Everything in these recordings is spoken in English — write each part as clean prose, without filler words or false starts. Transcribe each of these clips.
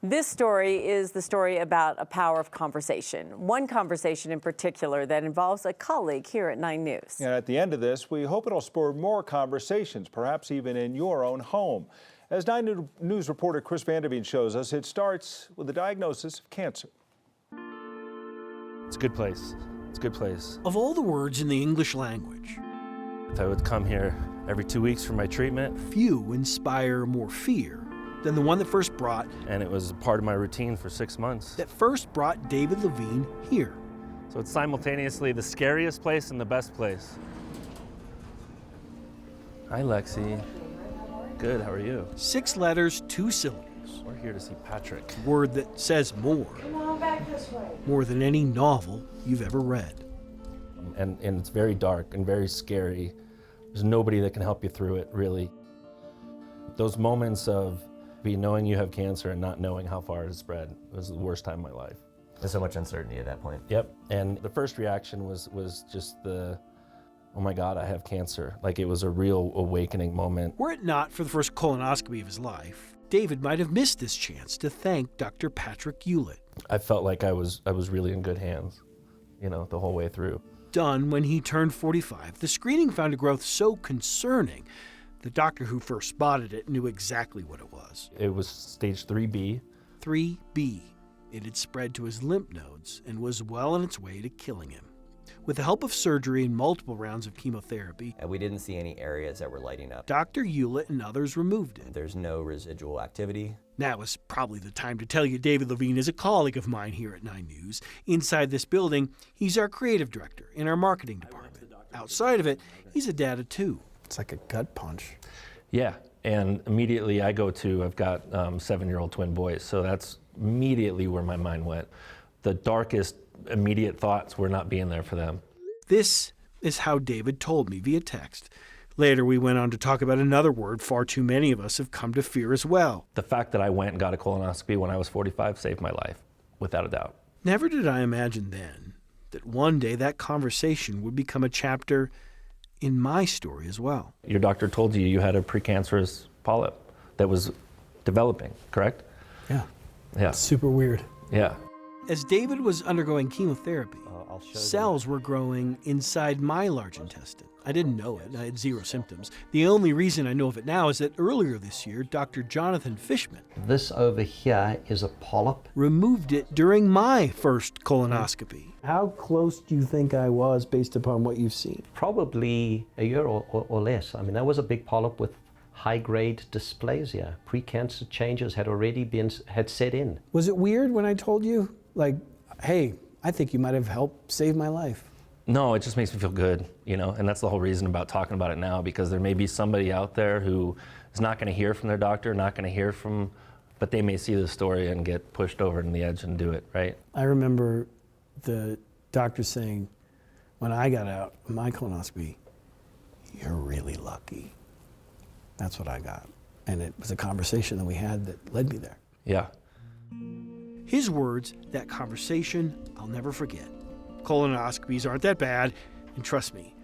This story is the story about a power of conversation. One conversation in particular that involves a colleague here at 9 News. And at the end of this, we hope it'll spur more conversations, perhaps even in your own home. As 9 News reporter Chris Vanderveen shows us, it starts with the diagnosis of cancer. It's a good place. It's a good place. Of all the words in the English language, I would come here every 2 weeks for my treatment. Few inspire more fear than the one that first brought part of my routine for 6 months. David Levine here. So it's simultaneously the scariest place and the best place. Hi, Lexi. Good, how are you? 6 letters, 2 syllables. We're here to see Patrick. Word that says more. Come on back this way. More than any novel you've ever read. And it's very dark and very scary. There's nobody that can help you through it, really. Those moments of knowing you have cancer and not knowing how far it has spread was the worst time of my life. There's so much uncertainty at that point. Yep, and the first reaction was just the, oh my God, I have cancer. Like, it was a real awakening moment. Were it not for the first colonoscopy of his life, David might have missed this chance to thank Dr. Patrick Hewlett. I felt like I was really in good hands, the whole way through. Done when he turned 45, the screening found a growth so concerning, the doctor who first spotted it knew exactly what it was. It was stage 3B. 3B. It had spread to his lymph nodes and was well on its way to killing him. With the help of surgery and multiple rounds of chemotherapy, And we didn't see any areas that were lighting up. Dr. Hewlett and others removed it. There's no residual activity. Now is probably the time to tell you David Levine is a colleague of mine here at 9 News. Inside this building, he's our creative director in our marketing department. Outside of it, he's a dad of 2. It's like a gut punch. Yeah, and immediately I've got 7-year-old twin boys, so that's immediately where my mind went. The darkest immediate thoughts were not being there for them. This is how David told me via text. Later, we went on to talk about another word far too many of us have come to fear as well. The fact that I went and got a colonoscopy when I was 45 saved my life, without a doubt. Never did I imagine then that one day that conversation would become a chapter in my story as well. Your doctor told you you had a precancerous polyp that was developing, correct? Yeah. Yeah. Super weird. Yeah. As David was undergoing chemotherapy, cells were growing inside my large intestine. I didn't know it. I had 0 symptoms. The only reason I know of it now is that earlier this year, Dr. Jonathan Fishman This over here is a polyp. removed it during my first colonoscopy. How close do you think I was based upon what you've seen? Probably a year or less. I mean, that was a big polyp with high-grade dysplasia. Precancer changes had set in. Was it weird when I told you, like, hey, I think you might have helped save my life? No, it just makes me feel good, and that's the whole reason about talking about it now, because there may be somebody out there who is not going to hear from their doctor, but they may see the story and get pushed over to the edge and do it, right? I remember the doctor saying, when I got out of my colonoscopy, you're really lucky. That's what I got. And it was a conversation that we had that led me there. Yeah. His words, that conversation, I'll never forget. Colonoscopies aren't that bad, and trust me,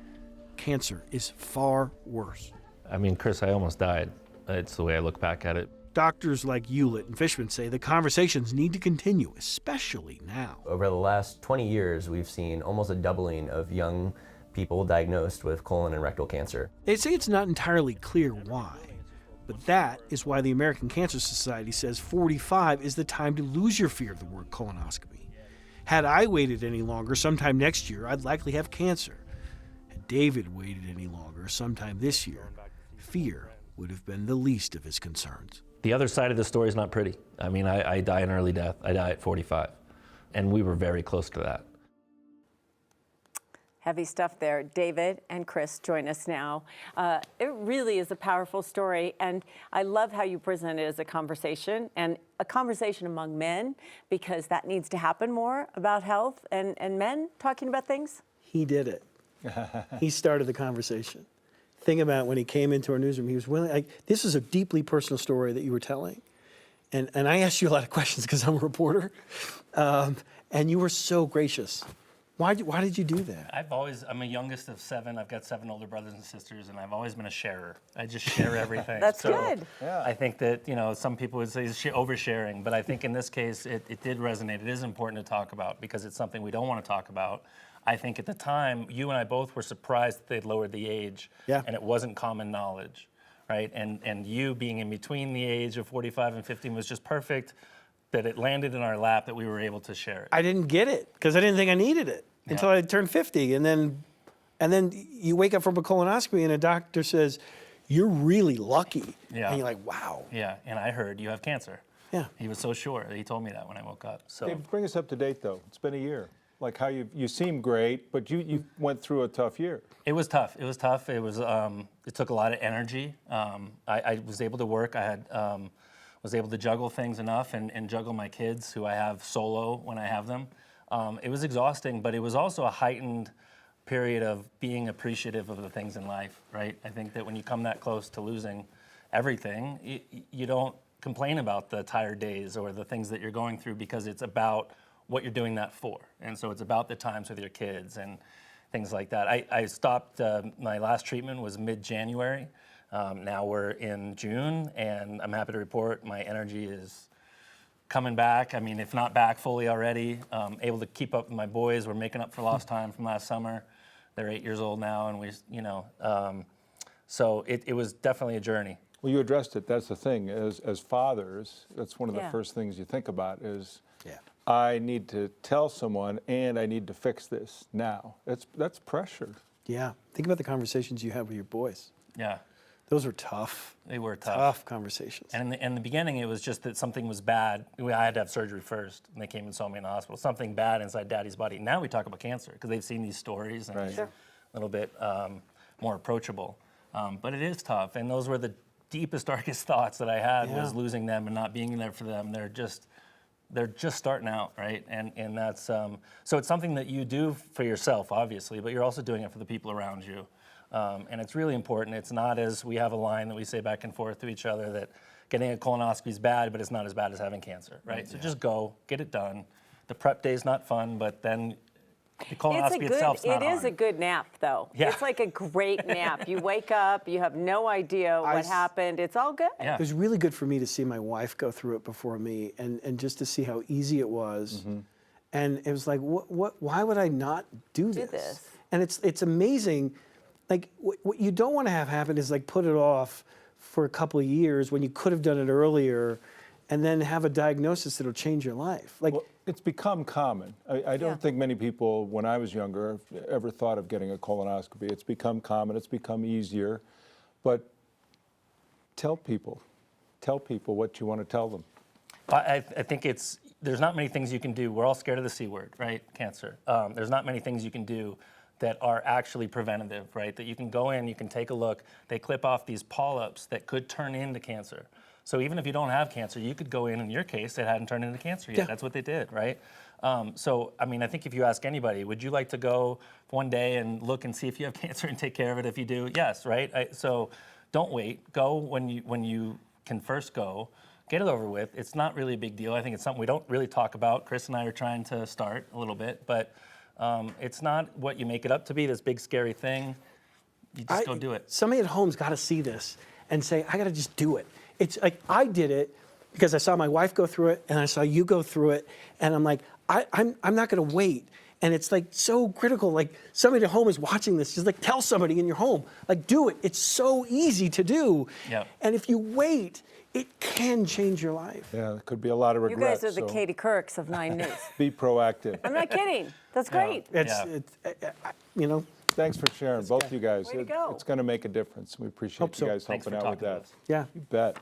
cancer is far worse. I mean, Chris, I almost died. It's the way I look back at it. Doctors like Hewlett and Fishman say the conversations need to continue, especially now. Over the last 20 years, we've seen almost a doubling of young people diagnosed with colon and rectal cancer. They say it's not entirely clear why, but that is why the American Cancer Society says 45 is the time to lose your fear of the word colonoscopy. Had I waited any longer, sometime next year, I'd likely have cancer. Had David waited any longer, sometime this year, fear would have been the least of his concerns. The other side of the story is not pretty. I mean, I die an early death. I die at 45, and we were very close to that. Heavy stuff there. David and Chris join us now. It really is a powerful story, and I love how you present it as a conversation, and a conversation among men, because that needs to happen more about health and men talking about things. He did it. He started the conversation. Think about when he came into our newsroom, he was willing, this is a deeply personal story that you were telling. And I asked you a lot of questions because I'm a reporter. And you were so gracious Why did you do that? I'm a youngest of 7. I've got 7 older brothers and sisters, and I've always been a sharer. I just share everything. That's good. Yeah. I think that, some people would say it's oversharing, but I think in this case, it did resonate. It is important to talk about because it's something we don't want to talk about. I think at the time, you and I both were surprised that they'd lowered the age, and it wasn't common knowledge, right? And you being in between the age of 45 and 50 was just perfect, that it landed in our lap that we were able to share it. I didn't get it because I didn't think I needed it until I turned 50. And then you wake up from a colonoscopy and a doctor says, you're really lucky. Yeah. And you're like, wow. Yeah, and I heard you have cancer. Yeah. He was so sure. He told me that when I woke up. So Dave, bring us up to date, though. It's been a year. Like how you seem great, but you went through a tough year. it was tough. It was tough. It took a lot of energy. I was able to work. I had was able to juggle things enough and juggle my kids, who I have solo when I have them. It was exhausting, but it was also a heightened period of being appreciative of the things in life, right? I think that when you come that close to losing everything, you don't complain about the tired days or the things that you're going through, because it's about what you're doing that for. And so it's about the times with your kids and things like that. I stopped, my last treatment was mid-January. Now we're in June, and I'm happy to report my energy is coming back. I mean, if not back fully already, able to keep up with my boys. We're making up for lost time from last summer. They're 8 years old now, and so it was definitely a journey. Well, you addressed it. That's the thing. As fathers, that's one of the Yeah. first things you think about is, I need to tell someone, and I need to fix this now. That's pressure. Yeah. Think about the conversations you have with your boys. Yeah, Those were tough. they were tough. Tough conversations. And in the beginning, it was just that something was bad. I had to have surgery first, and they came and saw me in the hospital. Something bad inside Daddy's body. Now we talk about cancer because they've seen these stories and Right. it's a little bit more approachable. But it is tough, and those were the deepest, darkest thoughts that I had, was losing them and not being there for them. They're just starting out, right? And that's so it's something that you do for yourself, obviously, but you're also doing it for the people around you. And it's really important. It's not, as we have a line that we say back and forth to each other, that getting a colonoscopy is bad, but it's not as bad as having cancer, right? So just go, get it done. The prep day is not fun, but then the colonoscopy itself's not It is hard. a good nap, though. Yeah. It's like a great nap. You wake up, you have no idea what happened. It's all good. Yeah. It was really good for me to see my wife go through it before me, and just to see how easy it was. And it was like, why would I not do this? And it's amazing. Like, what you don't want to have happen is like put it off for a couple of years when you could have done it earlier, and then have a diagnosis that'll change your life. Like, Well, it's become common. I don't think many people, when I was younger, ever thought of getting a colonoscopy. It's become common. It's become easier. But tell people what you want to tell them. I think there's not many things you can do. We're all scared of the C word, right? Cancer. There's not many things you can do that are actually preventative, right? That you can go in, you can take a look. They clip off these polyps that could turn into cancer. So even if you don't have cancer, you could go in your case, it hadn't turned into cancer yet. Yeah. That's what they did, right? So, I mean, I think if you ask anybody, would you like to go one day and look and see if you have cancer and take care of it if you do? Yes, right? So don't wait. Go when you can first go. Get it over with. It's not really a big deal. I think it's something we don't really talk about. Chris and I are trying to start a little bit, but it's not what you make it up to be, this big scary thing. You just go do it. Somebody at home's got to see this and say, I got to just do it. It's like, I did it because I saw my wife go through it, and I saw you go through it, and I'm like, I'm not going to wait. And it's like so critical. Like, somebody at home is watching this. Just like, tell somebody in your home, like, do it. It's so easy to do. Yep. And if you wait, it can change your life. Yeah, there could be a lot of You regrets. guys are the so Katie Courics of 9 News. be proactive. I'm not kidding. That's great. Thanks for sharing, both you guys. Way to go. It's going to make a difference. We appreciate Hope you so. guys Thanks helping for out with talking to that. us. Yeah. You bet.